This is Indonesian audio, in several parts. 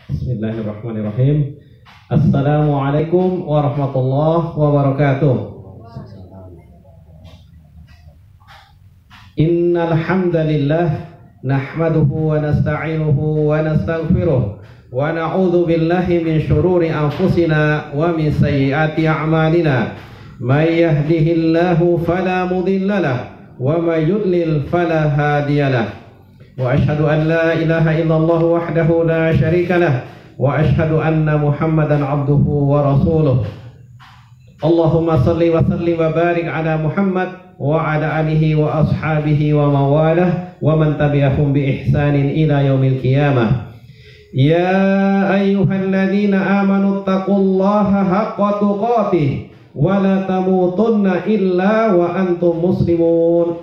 Bismillahirrahmanirrahim. Assalamualaikum warahmatullahi wabarakatuh. Innal hamdalillah nahmaduhu wa nasta'inuhu wa nastaghfiruh wa na'udzu billahi min shururi anfusina wa min sayyiati a'malina. May yahdihillahu fala mudilla lahu wa may yudlil fala hadiya lahu. Wa asyhadu an la ilaha illallah wahdahu la syarika lah wa asyhadu anna Muhammadan abduhu wa rasuluh. Allahumma salli wa sallim wa barik ala Muhammad wa ala alihi wa ashabihi wa mawalah wa man tabi'ahum bi ihsanin ila yaumil qiyamah. Ya ayyuhalladzina amanu taqullaha haqqa tuqatih wa la tamutunna illa wa antum muslimun.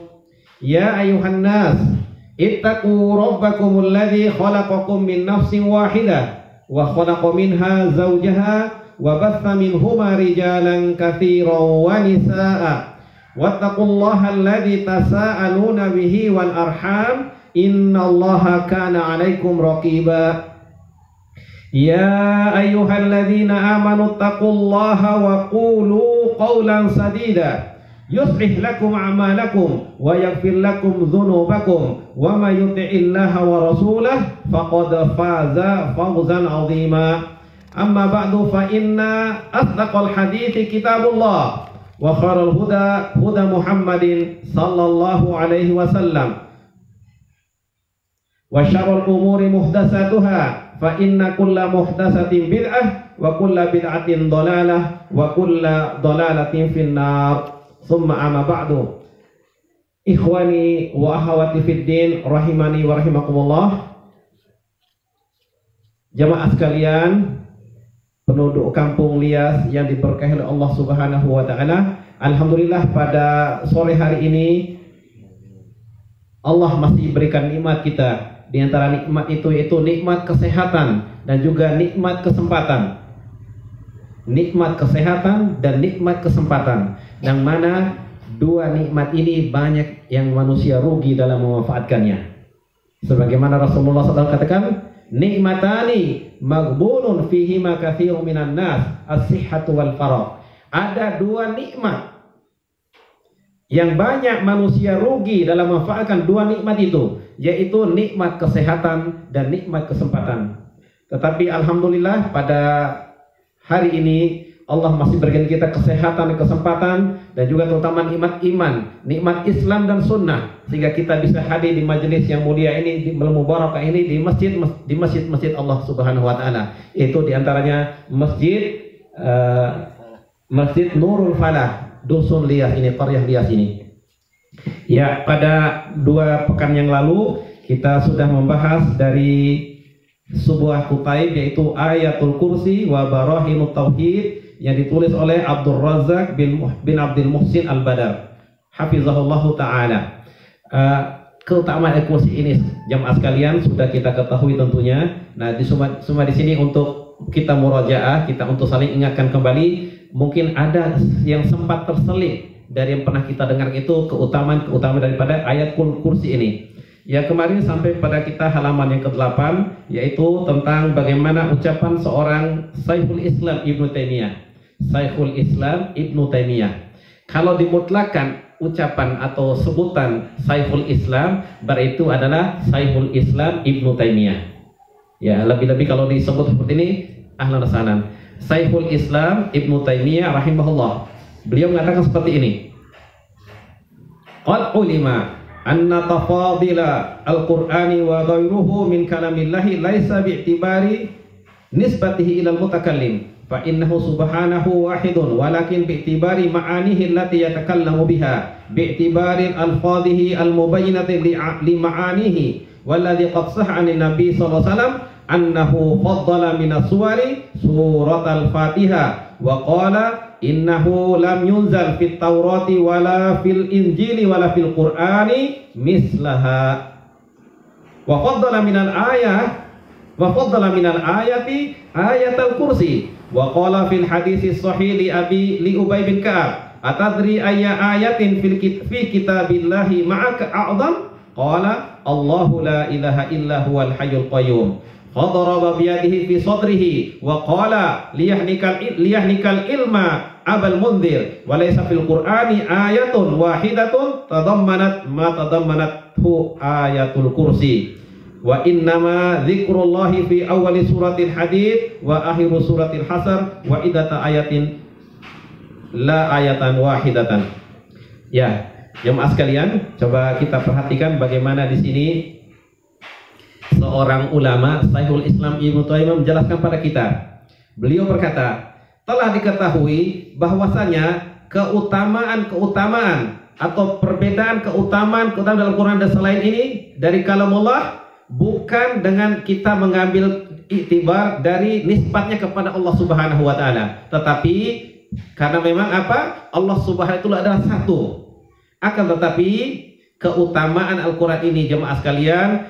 Ya ayyuhan nas ittaqu rabbakumul ladzi khalaqakum min nafsin wahidah wa khalaqa minha zawjaha wa batha minhuma rijalan katsiran wa nisaa'a wattaqullaha alladzi tasaaluna bihi wal arham innallaha kana 'alaikum raqiba. Ya ayyuhalladzina amanu taqullaha wa qulu qawlan sadida yuslih lakum a'malakum wa yaghfir lakum dhunubakum wa may yuti'illaha wa rasulahu faqad faza fawzan 'azima. Amma ba'du fa inna asdaqal hadithi kitabullah wa khairal huda huda Muhammadin sallallahu alaihi wasallam wa syarrul umuri muhdatsatuha fa inna kulla muhdatsatin bid'ah wa kulla bid'atin dhalalah wa kulla dhalalatin finnar. Summa amma ba'du. Ikhwani wa akhwati fid din rahimani wa rahimakumullah. Jamaah sekalian, penduduk kampung Lias yang diberkahi oleh Allah Subhanahu wa taala. Alhamdulillah pada sore hari ini Allah masih berikan nikmat kita. Di antara nikmat itu yaitu nikmat kesehatan dan juga nikmat kesempatan. Nikmat kesehatan dan nikmat kesempatan, yang mana dua nikmat ini banyak yang manusia rugi dalam memanfaatkannya. Sebagaimana Rasulullah SAW katakan, nikmatani maghbunun fihima katsirun minan nas, as-sihhatu wal faragh. Ada dua nikmat yang banyak manusia rugi dalam memanfaatkan dua nikmat itu, yaitu nikmat kesehatan dan nikmat kesempatan. Tetapi alhamdulillah pada hari ini Allah masih berikan kita kesehatan dan kesempatan, dan juga terutama nikmat iman, nikmat Islam dan sunnah, sehingga kita bisa hadir di majelis yang mulia ini, di mubarakah ini, di masjid Allah Subhanahu wa taala. Itu diantaranya Masjid Nurul Falah, Dusun Lias ini, Qaryah Lias ini. Ya, pada 2 pekan yang lalu kita sudah membahas dari sebuah kutaib, yaitu Ayatul Kursi wa Barahinut Tauhid, yang ditulis oleh Abdul Razak bin Abdul Muhsin Al-Badar hafizahullahu ta'ala. Keutamaan Ayatul Kursi ini jamaah sekalian sudah kita ketahui tentunya. Nah, semua di sini untuk kita murajaah, kita untuk saling ingatkan kembali. Mungkin ada yang sempat terselip dari yang pernah kita dengar, itu keutamaan daripada Ayatul Kursi ini. Ya, kemarin sampai pada kita halaman yang ke-8, yaitu tentang bagaimana ucapan seorang Syekhul Islam Ibnu Taimiyah. Syekhul Islam Ibnu Taimiyah. Kalau dimutlakan ucapan atau sebutan Syekhul Islam, berarti itu adalah Syekhul Islam Ibnu Taimiyah. Ya, lebih-lebih kalau disebut seperti ini, ahlan wa sahlan. Syekhul Islam Ibnu Taimiyah rahimahullah. Beliau mengatakan seperti ini. Qad ulima anna tafadila al-Qur'ani wa ghairuhu min kalamillahi laisa bi'tibari nisbatihi ilal mutakallim fa innahu subhanahu wahidun walakin bi'tibari ma'anihi allati yatakallamu biha bi'tibari al-alfadhihi al-mubayyinati li ma'anihi walladhi qad sahha 'an nabi sallallahu alaihi wasallam annahu faddala min as-suwari surat al-Fatihah wa qala innahu lam yunzal fit Taurati wala fil Injili wala fil Qur'ani mislaha wa faddala minal ayati ayatul kursi wa qala fil hadisi sahih li Ubay bin Ka'ab atadri ayya ayatin fi kitabillahi ma'aka a'zam qala Allahu la ilaha illa huwal hayyul qayyum fadaraba biyadihi fi sadrihi wa qala liyahnikal ilma abal mundhir wa laysa fil qur'ani ayatun wahidatun tadammanat ma tadammanathu ayatul kursi wa innama dzikrullahi fi awali suratil hadid wa akhiru suratil hasr wa idata ayatin la ayatan wahidatan. Ya, jemaah sekalian, coba kita perhatikan bagaimana di sini seorang ulama Syekhul Islam Ibnu Taimiyah menjelaskan pada kita. Beliau berkata, telah diketahui bahwasanya keutamaan atau perbedaan keutamaan dalam Quran dan selain ini dari kalamullah bukan dengan kita mengambil iktibar dari nisbatnya kepada Allah Subhanahu wa taala, tetapi karena memang apa? Allah Subhanahu itu adalah satu. Akan tetapi keutamaan Al-Quran ini jemaah sekalian,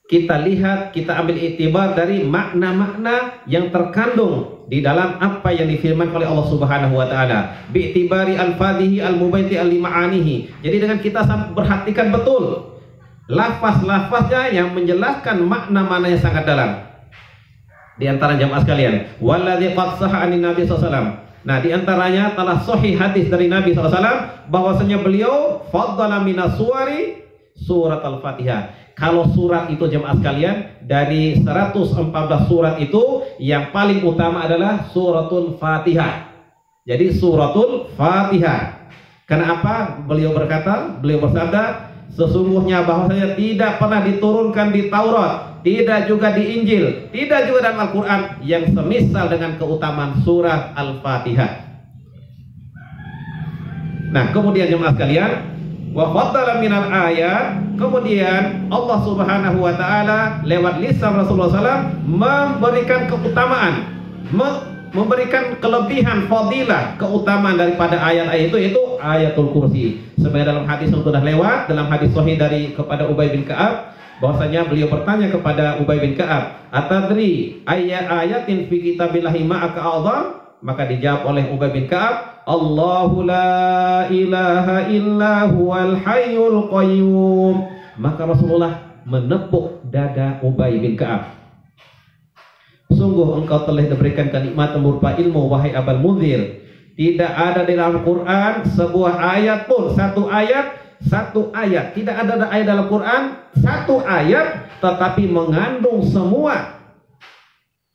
kita lihat, kita ambil iktibar dari makna-makna yang terkandung di dalam apa yang difirman oleh Allah Subhanahu wa taala. Bi'tibari al-fadhihi al-mubayti al-ma'anihi. Jadi dengan kita perhatikan betul lafaz-lafaznya yang menjelaskan makna-makna yang sangat dalam. Di antara jemaah sekalian, walladzi qad sahha anin nabi sallallahu alaihi wasallam. Nah, di antaranya telah sahih hadis dari Nabi SAW bahwasanya beliau faddala minas suwari surat Al-Fatihah. Kalau surat itu jemaah sekalian, dari 114 surat itu yang paling utama adalah suratul Fatihah. Jadi suratul Fatihah. Kenapa? Beliau bersabda, sesungguhnya bahwasanya tidak pernah diturunkan di Taurat, tidak juga di Injil, tidak juga dalam Al-Quran yang semisal dengan keutamaan surat Al-Fatihah. Nah, kemudian jemaah sekalian, wa faddala minal ayat, kemudian Allah Subhanahu wa taala lewat lisan Rasulullah SAW memberikan keutamaan, memberikan kelebihan fadilah, keutamaan daripada ayat-ayat itu ayatul kursi. Sebenarnya dalam hadis yang sudah lewat, dalam hadis sahih kepada Ubay bin Ka'ab, bahwasanya beliau bertanya kepada Ubay bin Ka'ab, atadri ayatin fi kitabillahi ma'aka a'zam? Maka dijawab oleh Ubay bin Ka'ab, Allahu la ilaha illa huwal hayyul qayyum. Maka Rasulullah menepuk dada Ubay bin Ka'ab. Sungguh engkau telah diberikan kenikmatan berupa ilmu, wahai Abul Mundhir. Tidak ada di dalam Quran sebuah ayat pun, satu ayat, tidak ada ayat dalam Quran satu ayat tetapi mengandung semua,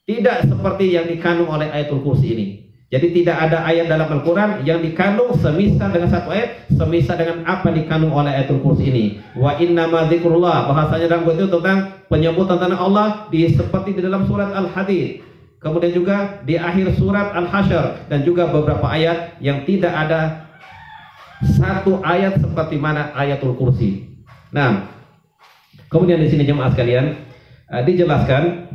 tidak seperti yang dikandung oleh ayatul kursi ini. Jadi tidak ada ayat dalam Al-Quran yang dikandung semisal dengan satu ayat, semisal dengan apa yang dikandung oleh ayatul kursi ini. Wa innama dzikrullah, bahasanya dalam itu tentang penyebutan tentang Allah seperti di dalam surat Al-Hadid, kemudian juga di akhir surat Al-Hasyr, dan juga beberapa ayat yang tidak ada satu ayat seperti mana ayatul kursi. Nah, kemudian di sini jemaah sekalian dijelaskan,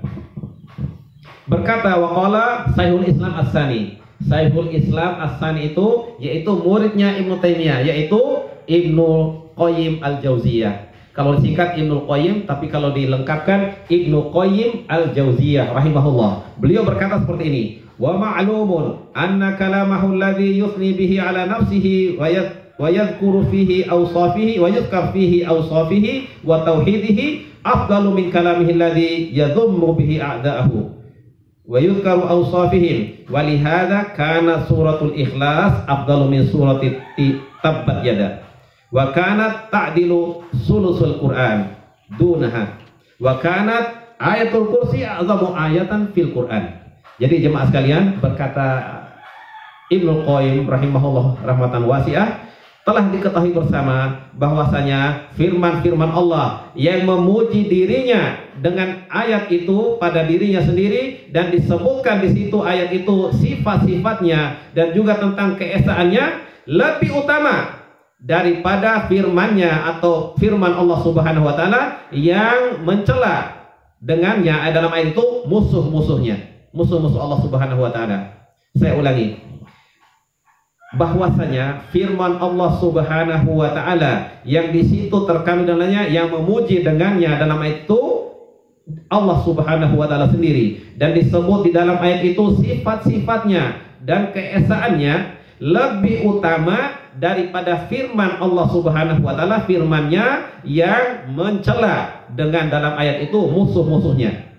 berkata waqala Syekhul Islam As-Sani. Syekhul Islam As-Sani itu yaitu muridnya Ibnu Taimiyah, yaitu Ibnu Qayyim Al-Jauziyah. Kalau disingkat Ibnu Qayyim, tapi kalau dilengkapkan Ibnu Qayyim Al-Jauziyah rahimahullah. Beliau berkata seperti ini, wa ma'lumun anna kalamahu alladhi yusni bihi ala nafsihi wa yadhkuru fihi awsafihi wa yudhkar fihi awsafihi wa tauhidihi afdalu min kalamihi alladhi yadhummu bihi a'da'ahu wa yudhkaru awsafihim wa lihadza kana suratul ikhlas afdalu min surati tabbat yada wa kanat ta'dilu sulusul Qur'an dunaha wa kanat ayatul kursi a'zamu ayatan fil Qur'an. Jadi jemaah sekalian, berkata Ibnu Qayyim rahimahullah rahmatan wasi'ah, telah diketahui bersama bahwasanya firman-firman Allah yang memuji dirinya dengan ayat itu pada dirinya sendiri, dan disebutkan di situ ayat itu sifat-sifatnya dan juga tentang keesaannya lebih utama daripada firmannya atau firman Allah Subhanahu wa taala yang mencela dengannya dalam ayat itu musuh-musuhnya, musuh-musuh Allah Subhanahu wa taala. Saya ulangi, bahwasanya firman Allah Subhanahu wa taala yang di situ terkandung dalamnya yang memuji dengannya dalam ayat itu Allah Subhanahu wa taala sendiri, dan disebut di dalam ayat itu sifat-sifatnya dan keesaannya lebih utama daripada firman Allah Subhanahu wa taala, firmannya yang mencela dengan dalam ayat itu musuh-musuhnya.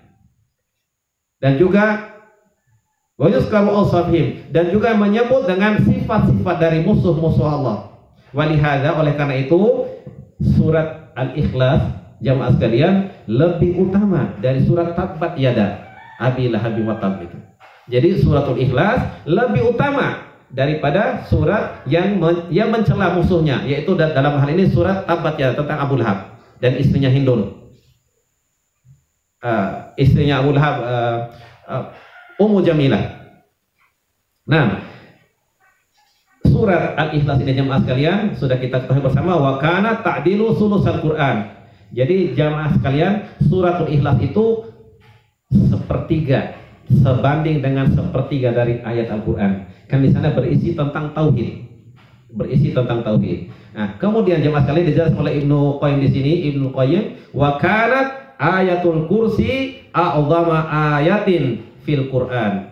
Dan juga wa yuzkaru awsafihim, dan juga menyebut dengan sifat-sifat dari musuh-musuh Allah. Walihada, oleh karena itu surat Al-Ikhlas jamaah sekalian lebih utama dari surat Tabbat Yada Abi Lahabin wa Tabb itu. Jadi suratul Ikhlas lebih utama daripada surat yang mencela musuhnya, yaitu dalam hal ini surat Tabbat Yada tentang Abu Lahab dan istrinya Hindun. Istrinya Abu Lahab, Ummu Jamilah. Nah, surat Al-Ikhlas ini jamaah sekalian sudah kita ketahui bersama, wa kana ta'dilu sulusal Quran. Jadi jamaah sekalian, suratul Ikhlas itu sepertiga, sebanding dengan sepertiga dari ayat Al-Quran. Kan di sana berisi tentang tauhid, berisi tentang tauhid. Nah, kemudian jemaah sekalian dijelaskan oleh Ibnu Qayyim di sini, Ibnu Qayyim, wa kanat ayatul kursi a'zama ayatin fil Quran.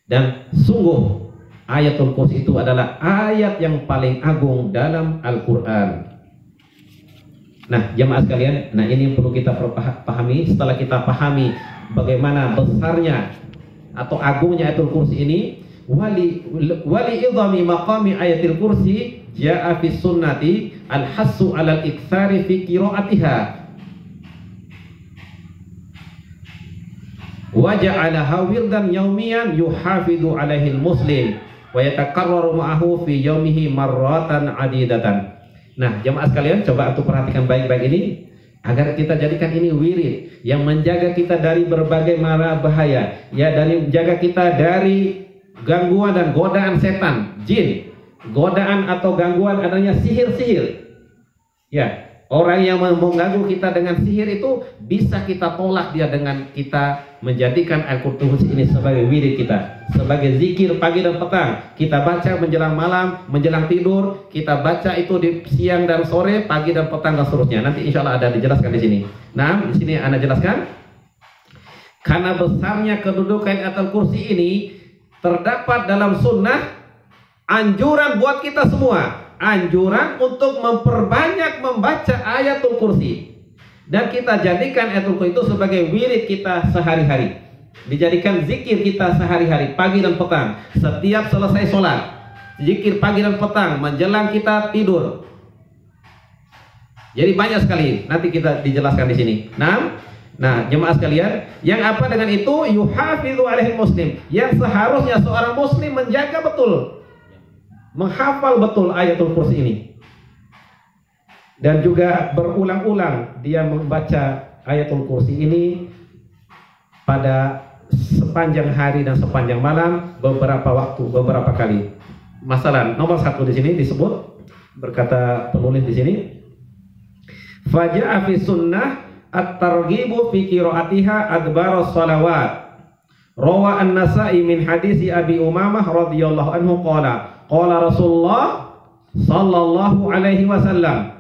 Dan sungguh ayatul kursi itu adalah ayat yang paling agung dalam Al-Quran. Nah, jemaah sekalian, nah ini yang perlu kita pahami. Setelah kita pahami bagaimana besarnya atau agungnya ayatul kursi ini, wali idhami maqami ayatil kursi ja'a fi sunnati al-hassu 'alal iktsari fi qiraatiha wa ja'alaha wirdan yaumiyan yuhafidu 'alaihi al-muslim wa yatakarraru ma'ahu fi yaumihi marratan 'adidatan. Nah, jemaah sekalian, coba untuk perhatikan baik-baik ini agar kita jadikan ini wirid yang menjaga kita dari berbagai mara bahaya, ya, dari menjaga kita dari gangguan dan godaan setan, jin, godaan atau gangguan adanya sihir-sihir. Ya, orang yang mengganggu kita dengan sihir itu bisa kita tolak dia dengan kita menjadikan Al-Qur'an ini sebagai wirid kita, sebagai zikir pagi dan petang. Kita baca menjelang malam, menjelang tidur, kita baca itu di siang dan sore, pagi dan petang dan seterusnya. Nanti insya Allah ada dijelaskan di sini. Nah, di sini Anda jelaskan. Karena besarnya kedudukan ayatul kursi ini, terdapat dalam sunnah anjuran buat kita semua, anjuran untuk memperbanyak membaca ayatul kursi. Dan kita jadikan ayatul kursi itu sebagai wirid kita sehari-hari, dijadikan zikir kita sehari-hari, pagi dan petang, setiap selesai sholat, zikir pagi dan petang, menjelang kita tidur. Jadi banyak sekali, nanti kita dijelaskan di sini. Nah, jemaah sekalian, yang apa dengan itu? Yuhafidhu alaihi muslim, yang seharusnya seorang muslim menjaga betul, menghafal betul ayatul kursi ini. Dan juga berulang-ulang dia membaca ayatul kursi ini pada sepanjang hari dan sepanjang malam, beberapa waktu, beberapa kali. Masalah nomor 1 di sini disebut, berkata penulis di sini, faja'a fi sunnah at-targhibu fi qiraatiha adbaras salawat. Rawa an-Nasa'i min hadisi Abi Umamah radhiyallahu anhu qala Rasulullah sallallahu alaihi wasallam,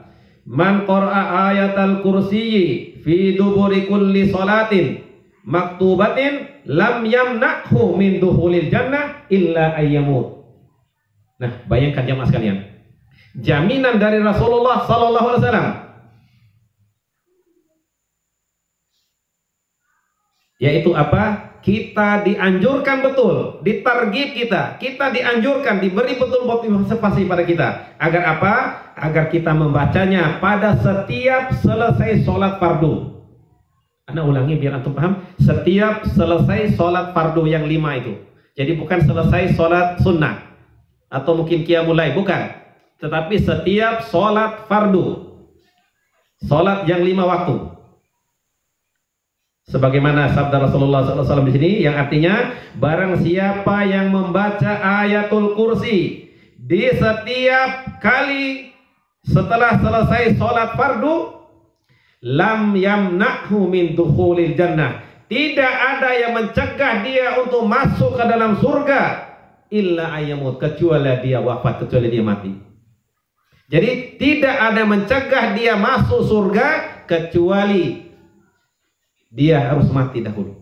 man qara'a ayatal kursiyyi fi duburi kulli salatin maktubatin lam yamna'hu min dukhulil jannah illa ayyamut. Nah, bayangkan jamaah sekalian, jaminan dari Rasulullah sallallahu alaihi wasallam, yaitu apa? Kita dianjurkan betul, ditargib kita dianjurkan, diberi betul motivasi pada kita. Agar apa? Agar kita membacanya pada setiap selesai sholat fardu. Anda ulangi biar antum paham. Setiap selesai sholat fardu yang 5 itu. Jadi bukan selesai sholat sunnah atau mungkin qiyamul lail, bukan. Tetapi setiap sholat fardu, sholat yang 5 waktu. Sebagaimana sabda Rasulullah SAW di sini, yang artinya barang siapa yang membaca ayatul kursi di setiap kali setelah selesai sholat fardu, lam yamna'hu min dukhulil jannah, tidak ada yang mencegah dia untuk masuk ke dalam surga illa ayyamut, kecuali dia wafat, kecuali dia mati. Jadi tidak ada yang mencegah dia masuk surga kecuali dia harus mati dahulu.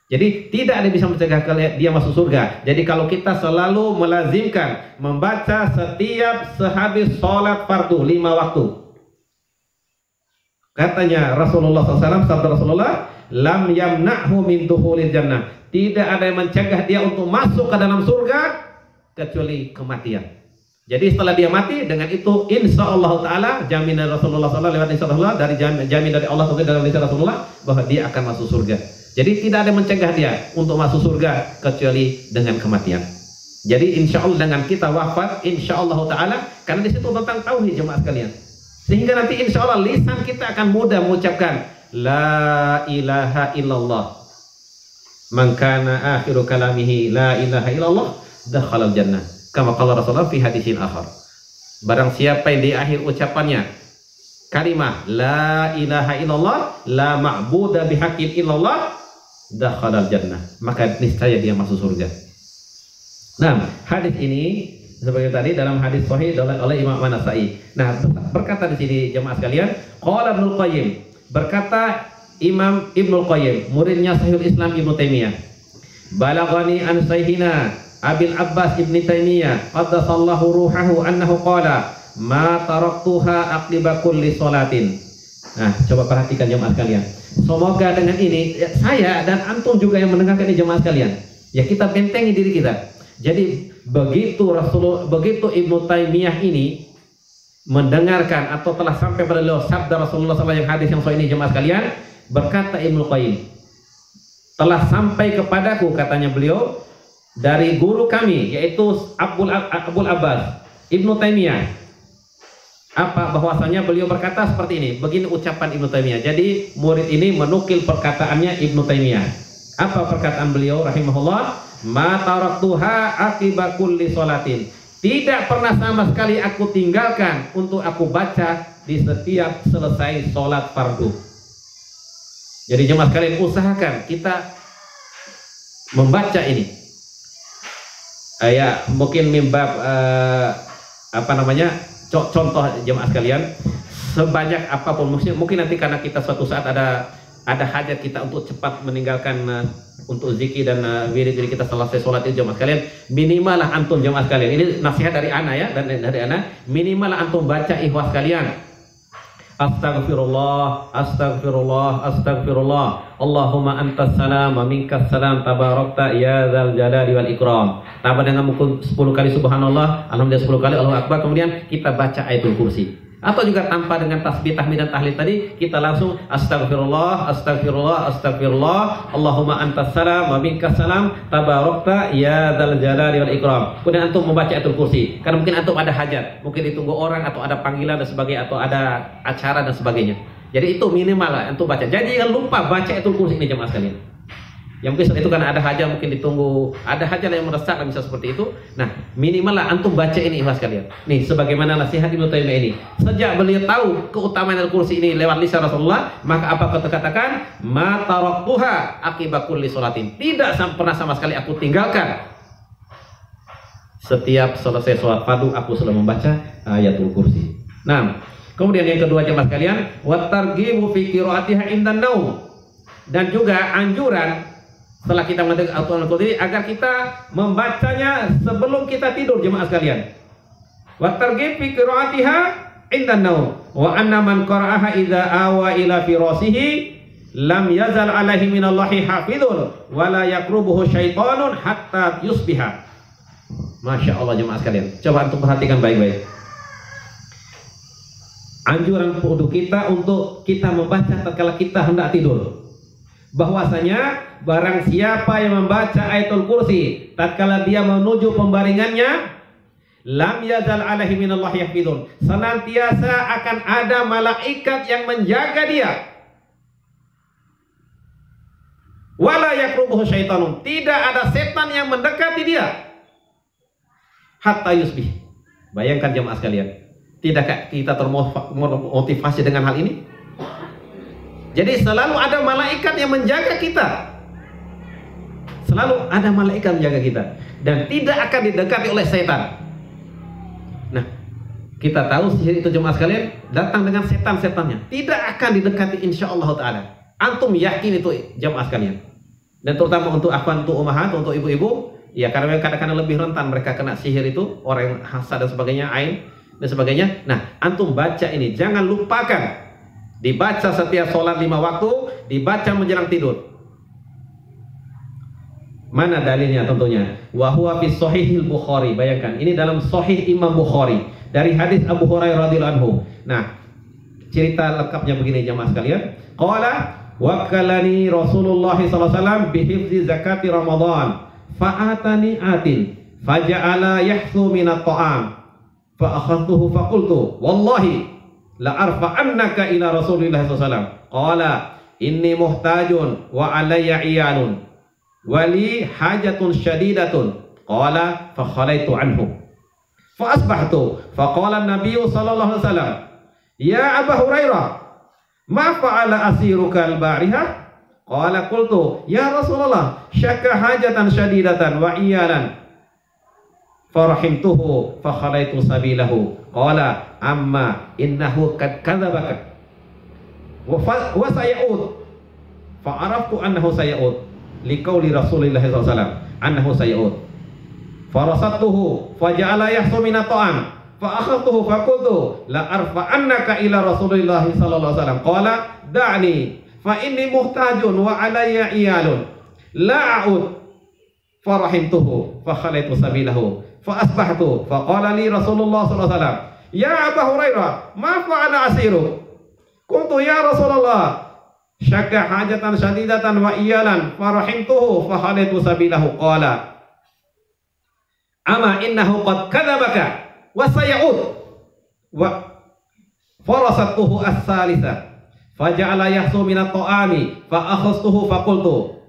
Jadi tidak ada yang bisa mencegah dia masuk surga. Jadi kalau kita selalu melazimkan membaca setiap sehabis sholat fardu 5 waktu, katanya Rasulullah SAW, sabda Rasulullah, lam yamna'hu min dukhulil jannah. Tidak ada yang mencegah dia untuk masuk ke dalam surga kecuali kematian. Jadi setelah dia mati, dengan itu insya Allah Ta'ala jamin dari Rasulullah SAW, lewat insya Allah, dari jamin dari Allah SWT dalam lisan Rasulullah, bahwa dia akan masuk surga. Jadi tidak ada yang mencegah dia untuk masuk surga kecuali dengan kematian. Jadi insya Allah dengan kita wafat, insya Allah Ta'ala, karena di situ tentang tauhid jemaah sekalian, sehingga nanti insya Allah lisan kita akan mudah mengucapkan La ilaha illallah. Man kana akhiru kalamihi La ilaha illallah dakhalal jannah. Kama qala Rasulullah fi hadisin akhar. Barang siapa yang di akhir ucapannya kalimah La ilaha illallah, la ma'buda bihaqqin illallah, dakhalal jannah, maka niscaya dia masuk surga. Nah, hadis ini seperti tadi dalam hadis sahih oleh Imam An-Nasa'i. Nah, berkata di sini jemaah sekalian, qala Ibnu Qayyim, berkata Imam Ibnu Qayyim, muridnya Syekhul Islam Ibnu Taimiyah, balaghani an sayhina Abil Abbas Ibnu Taimiyah qaddasallahu ruhahu annahu qala ma taraktuha aqiba kulli salatin. Nah, coba perhatikan jemaah sekalian. Semoga dengan ini saya dan antum juga yang mendengarkan ini jemaah sekalian, ya kita bentengi diri kita. Jadi begitu Ibnu Taimiyah ini mendengarkan atau telah sampai pada beliau sabda Rasulullah SAW yang hadis yang sahih ini jemaah sekalian, berkata Ibnu Qayyim, telah sampai kepadaku, katanya beliau, dari guru kami yaitu Abul Abbas Ibnu Taimiyah, apa bahwasanya beliau berkata seperti ini. Begini ucapan Ibnu Taimiyah. Jadi murid ini menukil perkataannya Ibnu Taimiyah. Apa perkataan beliau rahimahullah? Ma taraktuha aqiba kulli sholatin. Tidak pernah sama sekali aku tinggalkan untuk aku baca di setiap selesai sholat fardu. Jadi jemaah sekalian, usahakan kita membaca ini. Ya mungkin mimbab contoh jemaah sekalian, sebanyak apapun mungkin nanti karena kita suatu saat ada hajat kita untuk cepat meninggalkan untuk zikir dan wirid kita selesai sholat itu jemaah sekalian, minimal lah antum jemaah sekalian, ini nasihat dari ana ya, dan dari ana, minimal lah antum baca ikhwas kalian, Astaghfirullah, Astaghfirullah, Astaghfirullah, Allahumma antas salam wa minkas salam, tabarakta ya dzal jalali wal ikram. Tambah dengan mukul 10 kali subhanallah, alhamdulillah 10 kali, Allahu akbar, kemudian kita baca ayatul kursi. Atau juga tanpa dengan tasbih, tahmid dan tahlil tadi, kita langsung Astaghfirullah, Astaghfirullah, Astaghfirullah, Allahumma antas salam wa minkas salam, tabarakta ya dzal jalali wal ikram. Kemudian antum membaca ayatul kursi. Karena mungkin antum ada hajat, mungkin ditunggu orang atau ada panggilan dan sebagainya, atau ada acara dan sebagainya. Jadi itu minimal lah antum baca. Jadi jangan lupa baca ayatul kursi ini jemaah sekalian. Yang mungkin itu karena ada hajat, mungkin ditunggu, ada hajat yang meresap dan bisa seperti itu. Nah, minimal lah antum baca ini ikhlas kalian. Nih, sebagaimana nasihat Ibnu Taimiyah ini. Sejak beliau tahu keutamaan al-kursi ini lewat lisan Rasulullah, maka apa kata katakan? Ma taraktuha aqiba kulli sholatin. Tidak pernah sama sekali aku tinggalkan. Setiap selesai sholat fardu aku selalu membaca ayatul kursi. Nah, kemudian yang kedua jemaah sekalian, wa targhibu fi qiraatiha indan naum. Dan juga anjuran setelah kita mendengar al-Quran ini agar kita membacanya sebelum kita tidur jemaah sekalian. Wa targhib fi qiraatiha indan naum wa anna man qara'aha idza awa ila firasihi lam yazal alaihi minallahi hafizun wa la yaqrubuhu syaitanun hatta yusbiha. Masya Allah jemaah sekalian, coba untuk perhatikan baik-baik. Anjuran untuk kita membaca tatkala kita hendak tidur. Bahwasanya barang siapa yang membaca ayatul kursi tatkala dia menuju pembaringannya, lam yazal alaihi minallahi hafizun, senantiasa akan ada malaikat yang menjaga dia. Wala yaqrubuhu syaitanun, tidak ada setan yang mendekati dia. Hatta yusbih. Bayangkan jemaah sekalian, tidakkah kita termotivasi dengan hal ini? Jadi selalu ada malaikat yang menjaga kita. Selalu ada malaikat menjaga kita. Dan tidak akan didekati oleh setan. Nah, kita tahu sihir itu jemaah sekalian datang dengan setan-setannya. Tidak akan didekati insya Allah Ta'ala. Antum yakin itu jemaah sekalian. Dan terutama untuk akhwan, untuk umahat, untuk ibu-ibu. Ya karena kadang-kadang lebih rentan mereka kena sihir itu. Orang yang hasad dan sebagainya, ain dan sebagainya. Nah, antum baca ini. Jangan lupakan Dibaca setiap sholat 5 waktu, dibaca menjelang tidur. Mana dalilnya tentunya? Wa huwa fi Shahihil Bukhari. Bayangkan, ini dalam Sahih Imam Bukhari dari hadis Abu Hurairah radhiyallahu anhu. Nah, cerita lengkapnya begini jamaah sekalian. Qala wakalani Rasulullah sallallahu alaihi wasallam bi hifzi zakati Ramadan. Fa'atani atin faja'ala yahsu minat ta'am. Fa akhadtuhu fa qultu wallahi la arfa'annaka ila Rasulillah sallallahu alaihi wasallam. Qala inni muhtajun wa alayya iyalun. Wali hajatun syadidatun. Qala fa khalaitu anhu. Fa asbahtu fa qala an-nabiy sallallahu alaihi wasallam, ya Abu Hurairah, ma fa'ala asiruka al-barihah? Qala qultu ya Rasulullah, syakka hajatan syadidatan wa iyalan. Farahimtuhu fa khalaitu sabilahu. Qala amma innahu qad kadzabaka wa sayauд. Fa araftu annahu sayaud. Liqauli Rasulillah sallallahu alaihi wasallam annahu sayud. Farasatuhu faja'ala yahsu min at-ta'am fa akhadtuhu fa qultu la arfa'annaka ila Rasulillah sallallahu alaihi wasallam. Qala da'ni fa inni muhtajun wa alayya iyalun la a'ud. Farahimtuhu fa khalaitu sabilahu fa asbahtu fa qala li Rasulullah sallallahu alaihi wasallam, ya Abu Hurairah, ma fa'ala asiru? Qultu ya Rasulullah, syakka hajatan syadidatan wa iyalan farahimtuhu fa khalaitu sabilahu. Qala ama innahu qad kadzabaka wa sayud. Wa farasatuhu as-salisa faja'ala yahsu min at-ta'ami fa akhastuhu fa qultu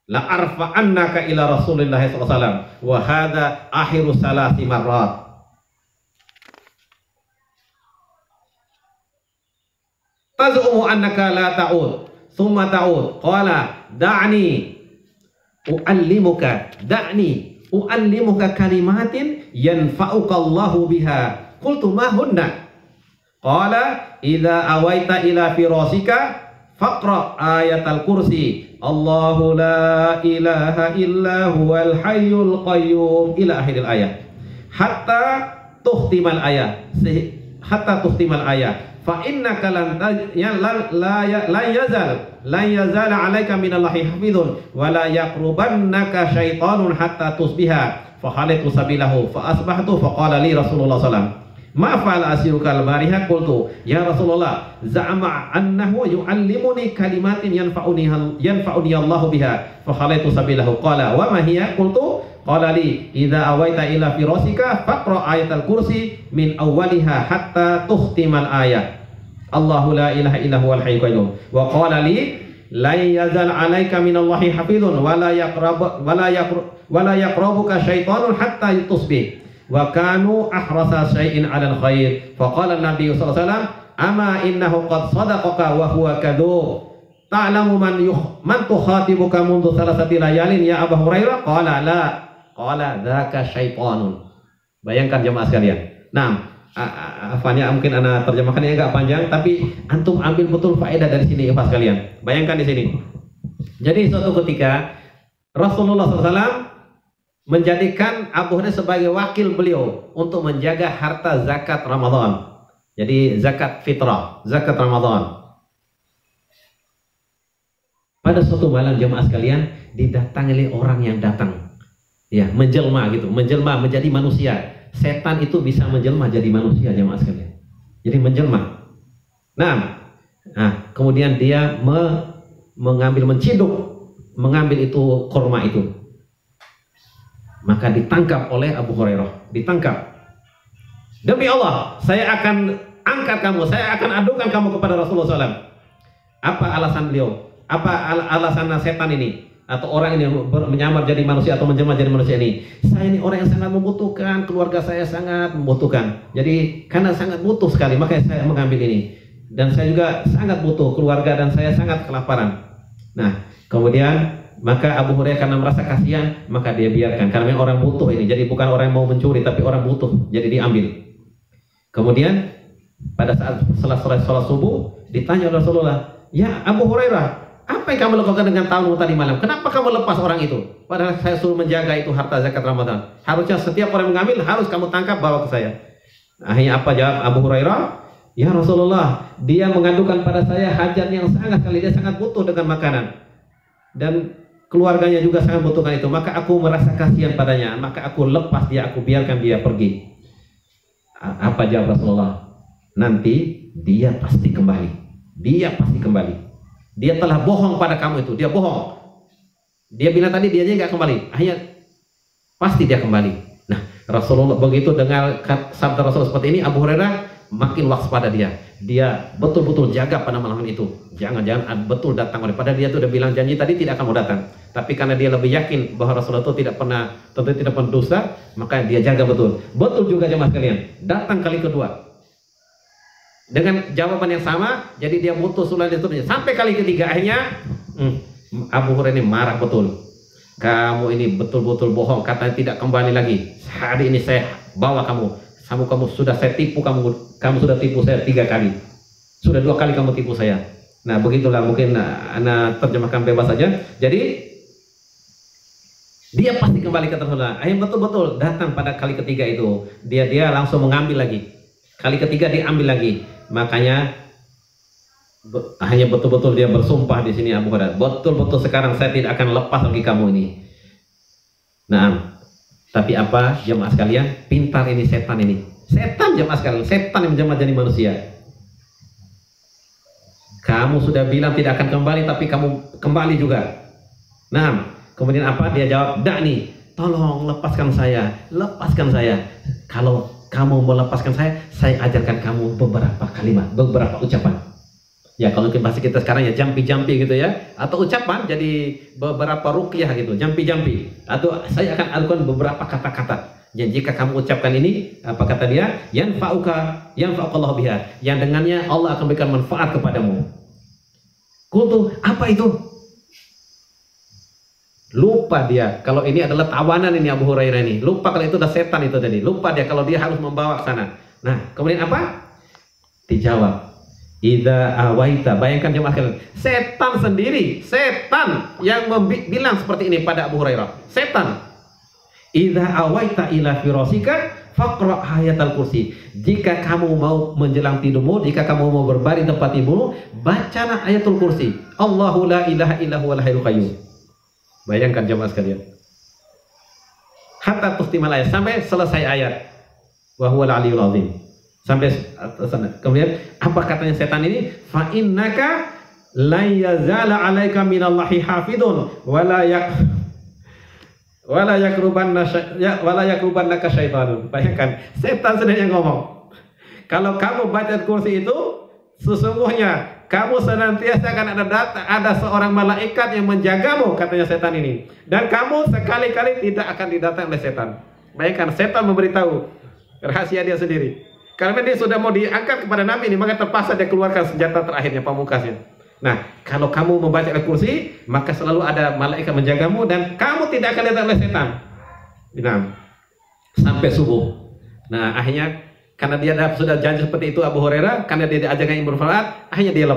la arfa'annaka ila Rasulillah sallallahu alaihi wasallam wa hadha akhiru salasi marrat. Tazumu annaka la ta'ud thumma ta'ud. Qala da'ni u'allimuka kalimatin yanfa'uka Allahu biha. Qultu ma hunna? Qala idza awaita ila firasika faqra ayatal kursi Allahu la ilaha illa huwal hayyul qayyum ila akhiril ayat hatta tuhtimal ayat fa innaka lan yazal alaika minallahi hafizun wa la yaqrubannaka syaitanun hatta tusbiha. Fa khalaitu sabilahu fa asbahtu fa qala li Rasulullah sallallahu alaihi wasallam, ma fa'ala asiruka al-bariha? Qultu ya Rasulullah, za'ama annahu yu'allimuni kalimatin yanfa'uni Allahu biha. Fa khalaitu sabilahu. Qala wa ma hiya? Qultu qala li idza awaita ila firasika faqra ayatal kursi min awwaliha hatta tuhtimal ayat Allahu la ilaha illa huwal hayyul qayyum. Wa qala li la yazal 'alaika minallahi hafizun wa la yaqrabuka syaitanun hatta tusbih. Wa kanu ahrasa syai'in 'alal khair. Fa qala an-nabiy sallallahu alaihi wasallam, ama innahu qad sadaqaka wa huwa kadzub. Ta'lamu man tukhatibuka mundu salasati layalin ya Abu Hurairah? Qala la. Qala dzaka syaitanun. Bayangkan jemaah sekalian. Nah, afanya mungkin ana terjemahkannya agak panjang, tapi antum ambil betul faedah dari sini Bapak sekalian. Bayangkan di sini. Jadi suatu ketika Rasulullah SAW menjadikan Abu Hurairah sebagai wakil beliau untuk menjaga harta zakat Ramadan. Jadi zakat fitrah, zakat Ramadan. Pada suatu malam jemaah sekalian didatangi orang yang datang, ya menjelma gitu, menjelma menjadi manusia. Setan itu bisa menjelma jadi manusia jemaah sekalian. Jadi menjelma. Nah, kemudian dia mengambil itu kurma itu. Maka ditangkap oleh Abu Hurairah, ditangkap. Demi Allah, saya akan angkat kamu, saya akan adukan kamu kepada Rasulullah SAW. Apa alasan beliau? Apa alasan setan ini? Atau orang ini menyamar jadi manusia atau menjelma jadi manusia ini? Saya ini orang yang sangat membutuhkan, keluarga saya sangat membutuhkan. Jadi karena sangat butuh sekali, makanya saya mengambil ini. Dan saya juga sangat butuh keluarga dan saya sangat kelaparan. Nah, kemudian maka Abu Hurairah karena merasa kasihan, maka dia biarkan. Karena memang orang butuh ini, jadi bukan orang yang mau mencuri, tapi orang butuh, jadi diambil. Kemudian pada saat selesai sholat subuh, ditanya oleh Rasulullah, ya Abu Hurairah, apa yang kamu lakukan dengan tamu tadi malam? Kenapa kamu lepas orang itu? Padahal saya suruh menjaga itu harta zakat Ramadan. Harusnya setiap orang mengambil harus kamu tangkap bawa ke saya. Akhirnya apa jawab Abu Hurairah? Ya Rasulullah, dia mengadukan pada saya hajat yang sangat sekali, dia sangat butuh dengan makanan. Dan keluarganya juga sangat butuhkan itu. Maka aku merasa kasihan padanya. Maka aku lepas dia, aku biarkan dia pergi. Apa jawab Rasulullah? Nanti dia pasti kembali. Dia pasti kembali. Dia telah bohong pada kamu itu. Dia bohong. Dia bilang tadi dia nggak kembali. Akhirnya pasti dia kembali. Nah, Rasulullah begitu dengar sabda Rasulullah seperti ini, Abu Hurairah makin waspada dia. Dia betul-betul jaga pada malam itu. Jangan-jangan betul datang. Padahal dia tuh udah bilang janji tadi tidak akan mau datang. Tapi karena dia lebih yakin bahwa Rasulullah itu tidak pernah berdosa, maka dia jaga betul. Betul juga jemaah sekalian. Datang kali kedua dengan jawaban yang sama, jadi dia putus sulah itu. Sampai kali ketiga akhirnya Abu Hurairah ini marah betul. Kamu ini betul-betul bohong, katanya tidak kembali lagi. Hari ini saya bawa kamu sudah saya tipu, kamu sudah tipu saya 3 kali. Sudah 2 kali kamu tipu saya. Nah, begitulah mungkin ana terjemahkan bebas saja. Jadi dia pasti kembali ke Rasulullah. Akhirnya betul-betul datang pada kali ketiga itu. Dia langsung mengambil lagi. Kali ketiga diambil lagi. Makanya hanya betul-betul dia bersumpah di sini Abu Hurairah. Betul-betul sekarang saya tidak akan lepas lagi kamu ini. Nah, tapi apa jemaah sekalian? Pintar ini setan ini. Setan jemaah sekalian. Setan yang menjelma jadi manusia. Kamu sudah bilang tidak akan kembali, tapi kamu kembali juga. Nah, kemudian apa? Dia jawab, "Da'ni, tolong lepaskan saya. Lepaskan saya. Kalau kamu mau lepaskan saya ajarkan kamu beberapa kalimat, beberapa ucapan." Ya, kalau bahasa kita sekarang ya jampi-jampi gitu ya, atau ucapan jadi beberapa ruqyah gitu, jampi-jampi. Atau saya akan ajarkan beberapa kata-kata. Jadi jika kamu ucapkan ini, apa kata dia? Yanfa'ukallahu biha. Yang dengannya Allah akan berikan manfaat kepadamu. Qultu, apa itu? Lupa dia kalau ini adalah tawanan ini Abu Hurairah ini. Lupa kalau itu udah setan itu tadi. Lupa dia kalau dia harus membawa ke sana. Nah, kemudian apa? Dijawab, "Idza awaita." Bayangkan jemaah sekalian, setan sendiri, setan yang bilang seperti ini pada Abu Hurairah. Setan. "Idza awaita ila firasika faqra ayatul kursi." Jika kamu mau menjelang tidurmu, jika kamu mau berbaring tempat tidurmu, bacalah ayatul kursi. Allahu la ilaha illa huwal hayyul qayyum. Bayangkan jemaah sekalian. Hatta tustimal ayat, sampai selesai ayat. Wa huwal aliyul azim. Sampai sana. Kemudian apa katanya setan ini? Fa innaka la yazala 'alaika minallahi hafidun wala yakrubannaka syaitanun. Bayangkan, setan sendiri yang ngomong. Kalau kamu baca kursi itu, sesungguhnya kamu senantiasa akan ada seorang malaikat yang menjagamu, katanya setan ini. Dan kamu sekali-kali tidak akan didatangi oleh setan. Bayangkan, setan memberitahu rahasia dia sendiri. Karena dia sudah mau diangkat kepada Nabi ini, maka terpaksa dia keluarkan senjata terakhirnya, pamungkasnya. Nah, kalau kamu membaca kursi, maka selalu ada malaikat menjagamu dan kamu tidak akan datang oleh setan. Nah, sampai subuh. Nah, akhirnya karena dia sudah janji seperti itu Abu Hurairah, karena dia diajarkan ilmu manfaat, akhirnya dia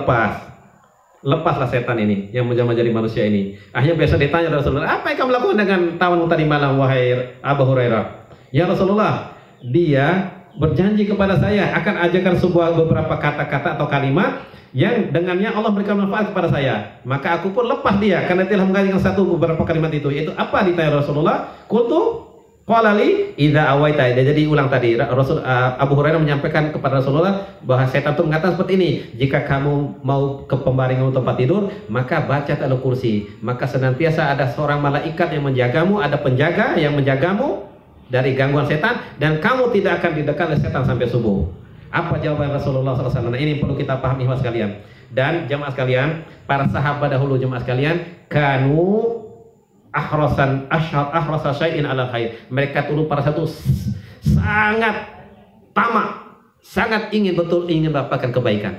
lepaslah setan ini yang menjelma jadi manusia ini. Akhirnya biasa ditanya Rasulullah, "Apa yang kamu lakukan dengan tawanmu tadi malam, wahai Abu Hurairah?" "Ya Rasulullah, dia berjanji kepada saya akan ajarkan beberapa kata-kata atau kalimat yang dengannya Allah berikan manfaat kepada saya. Maka aku pun lepas dia karena telah mengajarkan beberapa kalimat itu." Yaitu apa ditanya Rasulullah? "Qultu qala li idza awaita." Jadi ulang tadi Abu Hurairah menyampaikan kepada Rasulullah bahwa setan itu mengatakan seperti ini, "Jika kamu mau ke pembaringan tempat tidur, maka baca ayatul kursi. Maka senantiasa ada seorang malaikat yang menjagamu, ada penjaga yang menjagamu dari gangguan setan, dan kamu tidak akan didekat oleh setan sampai subuh." Apa jawaban Rasulullah SAW? Nah, ini perlu kita pahami jemaah sekalian. Dan jemaah sekalian, para sahabat dahulu jemaah sekalian, kanu ahrasa syai'in ala khair. Mereka dulu para satu sangat tamak, sangat ingin mendapatkan kebaikan.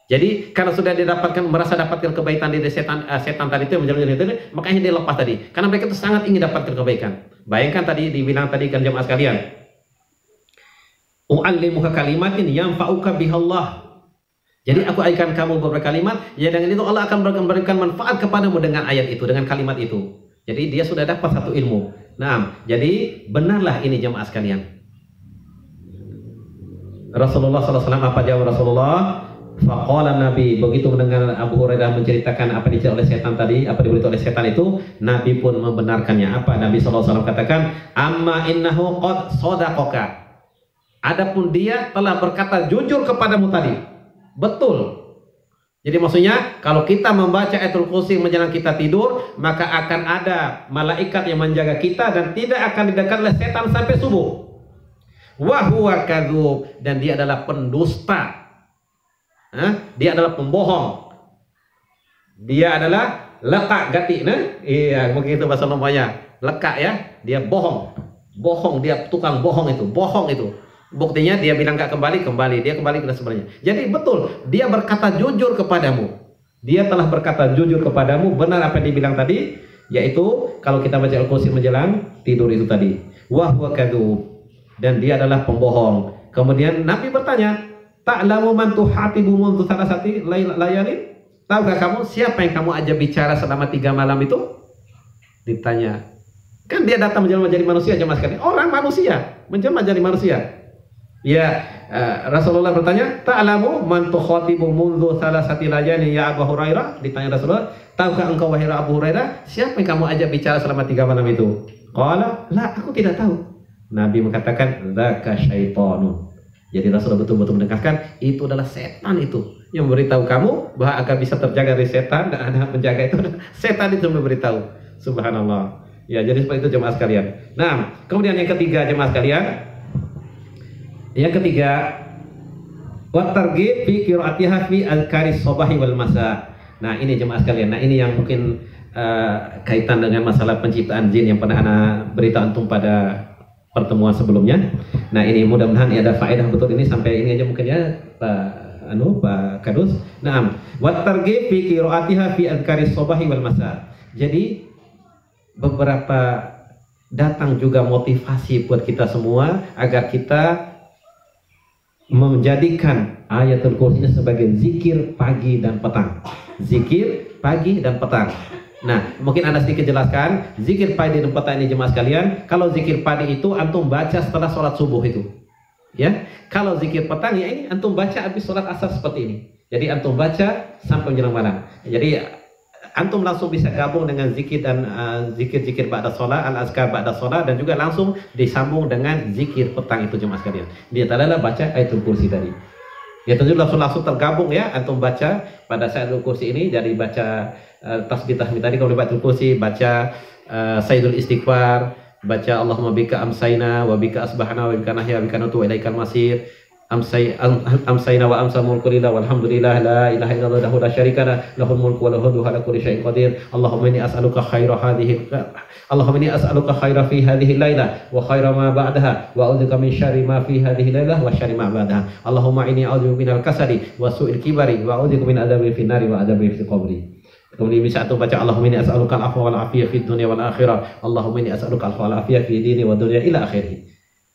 Jadi karena sudah merasa dapatkan kebaikan dari setan tadi itu yang menjadi itu, makanya dia lepas tadi. Karena mereka itu sangat ingin dapatkan kebaikan. Bayangkan tadi dibilang tadi kan jemaah sekalian, "U'allimuka kalimatin yanfa'uka bihallah." Jadi aku ajarkan kamu beberapa kalimat, ya dengan itu Allah akan memberikan manfaat kepadamu dengan ayat itu, dengan kalimat itu. Jadi dia sudah dapat satu ilmu. Nah, jadi benarlah ini jemaah sekalian. Rasulullah SAW, apa jawab Rasulullah? Faqala Nabi, begitu mendengar Abu Hurairah menceritakan apa dicari oleh setan tadi, apa diberitahu oleh setan itu, Nabi pun membenarkannya. Apa Nabi SAW katakan? Amma innahu qad sadaqaka. Adapun dia telah berkata jujur kepadamu tadi. Betul. Jadi maksudnya kalau kita membaca Ayatul Kursi menjelang kita tidur, maka akan ada malaikat yang menjaga kita dan tidak akan didekat oleh setan sampai subuh. Wa huwa kadzub, dan dia adalah pendusta. Dia adalah pembohong. Dia adalah lekak gati, iya begitu bahasa namanya, lekak ya. Dia bohong, dia tukang bohong itu, Buktinya dia bilang gak kembali, dia kembali ke sebenarnya. Jadi betul, dia berkata jujur kepadamu. Dia telah berkata jujur kepadamu, benar apa yang dibilang tadi, yaitu kalau kita baca Al-Kursi menjelang tidur itu tadi. Wa huwa kadzub, dan dia adalah pembohong. Kemudian Nabi bertanya, ta'lamu man tuhatibu mundu salasati layalin? Tahukah kamu siapa yang kamu ajak bicara selama 3 malam itu? Ditanya. Kan dia datang menjelma jadi manusia jemaah sekalian. Orang manusia menjelma jadi manusia. Ya, Rasulullah bertanya, ta'lamu man tuhatibu mundu salasati layalin ya Abu Hurairah? Ditanya Rasulullah, tahukah engkau wahai Abu Hurairah siapa yang kamu ajak bicara selama 3 malam itu? Qala, la, aku tidak tahu. Nabi mengatakan, dzaka syaitanun. Jadi Rasulullah betul-betul menekankan itu adalah setan itu yang memberitahu kamu bahwa agar bisa terjaga dari setan, dan Anda menjaga itu setan itu memberitahu. Subhanallah. Ya, jadi seperti itu jemaah sekalian. Nah, kemudian yang ketiga jemaah sekalian. Yang ketiga, wa targhib fi qiraatiha fi al-karis shabahi wal masa. Nah, ini jemaah sekalian. Nah, ini yang mungkin kaitan dengan masalah penciptaan jin yang pernah Ana beritahu antum pada pertemuan sebelumnya. Nah, ini mudah-mudahan ada faedah betul ini, sampai ini aja mungkin ya Pak Kadus. Naam, wa targhib fi qiraatiha fi adkaris shabahi wal masa. Jadi beberapa datang juga motivasi buat kita semua agar kita menjadikan Ayatul Kursi ini sebagai zikir pagi dan petang. Zikir pagi dan petang. Nah, mungkin Anda sedikit jelaskan zikir pagi dan petang ini jemaah sekalian. Kalau zikir pagi itu antum baca setelah sholat subuh itu, ya. Kalau zikir petang ya ini antum baca habis sholat asar seperti ini. Jadi antum baca sampai menjelang malam. Jadi antum langsung bisa gabung dengan zikir dan zikir-zikir ba'da sholat, al-azkar ba'da sholat, dan juga langsung disambung dengan zikir petang itu jemaah sekalian. Dia adalah baca Ayatul Kursi tadi. Ya tentu langsung tergabung ya, antum baca pada saat Ayatul Kursi ini. Jadi baca tasbih tahmid tadi, kalau Ayatul Kursi baca Sayyidul Istighfar, baca Allahumma bika amsayna wa bika asbahna wa bika nahya wa bika nutu wa ilaikal masir. Amsayna wa amsa mulku lillah walhamdulillah la ilaha illallah la syarika lah lahul mulku wa lahul hamdu ala kulli syai'in qadir. Allahumma inni as'aluka khaira fi hadhihi lailah wa khaira ma ba'daha wa a'udzubika min syarri ma fi hadhihi lailah wa syarri ma ba'daha. Allahumma inni a'udzubika minal kasali wa su'il kibari wa a'udzubika min adzabil finnari wa adzabil fil qabri. Kemudian bisa antum baca Allahumma inni as'aluka al-'afwa wal 'afiyah fid dunya wal akhirah. Allahumma inni as'aluka al-'afwa wal 'afiyah fi dini wa dunya ila akhirih.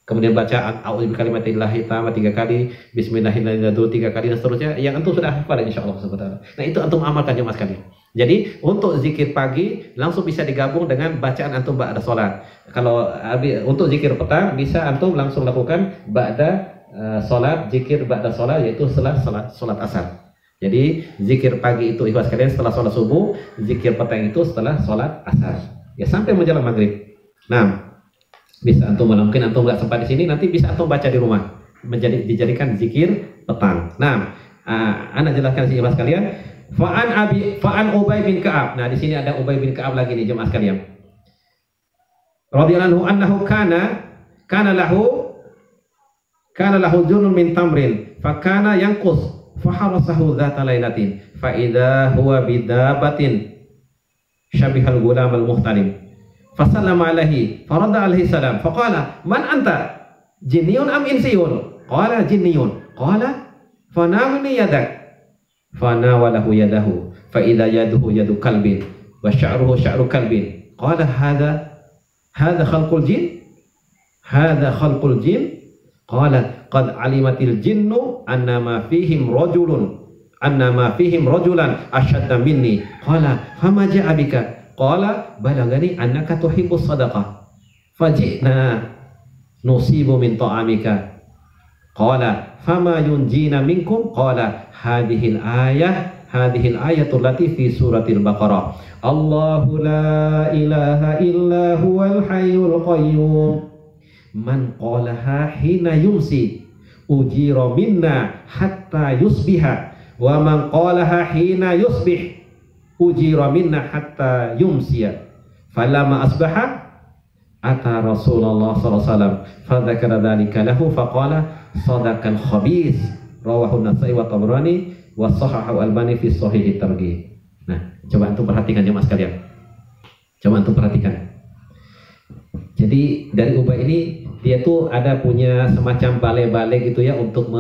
Kemudian baca a'udzu bikalimatillahi tammah 3 kali, bismillahirrahmanirrahim 3 kali, dan seterusnya yang antum sudah hafal insyaallah subhanahu. Nah, itu antum amalkan jemaah sekalian. Jadi untuk zikir pagi langsung bisa digabung dengan bacaan antum ba'da salat. Kalau untuk zikir petang bisa antum langsung lakukan ba'da salat, zikir ba'da salat, yaitu setelah salat asar. Jadi zikir pagi itu ikhwas sekalian setelah sholat subuh, zikir petang itu setelah sholat asar. Ya sampai menjelang maghrib. Nah, bisa antum, mungkin antum nggak sempat di sini, nanti bisa antum baca di rumah, dijadikan zikir petang. Nah, Anda jelaskan sih ikhwas sekalian. Fa'an Ubay bin Ka'ab. Nah, di sini ada Ubay bin Ka'ab lagi nih jemaah sekalian. Radhiyallahu anhu kana lahu junun min tamrin fa kana yanqus faharasahu dzata lailatin fa idza huwa bidabatin syabihal gulam al muhtalim fasallama alaihi farada alaihi salam faqala man anta jinniyun am insiyun qala jinniyun qala fanawli yadak fanawalahu yadahu fa idza yaduhu yadu kalbin wa sya'ruhu sya'ru kalbin qala hadha khalqul jin qala qad alimatil jinnu annama fihim rajulan ashadda minni qala fama ja'a bika qala balagani annaka tuhibbus sadaqah faji'na nusibu min ta'amika Qala fama yunjina minkum qala hadhil ayatul lati fi suratil Baqarah. Allahu la ilaha illa huwal hayyul qayyum. Man qalaha hina yumsi ujira minna hatta yusbiha wa man qalaha hina yusbih ujira minna hatta yumsiya. Falamma asbaha ata Rasulullah sallallahu alaihi wasallam fadzakara dzalika lahu faqala sadaqal khabith rawahu An-Nasa'i wa Tabrani wa sahahahu Al-Albani fi Shahih At-Targhib. Nah, coba antum perhatikan jemaah sekalian. Coba antum perhatikan. Jadi dari Ubay ini dia tuh ada punya semacam balai-balai gitu ya untuk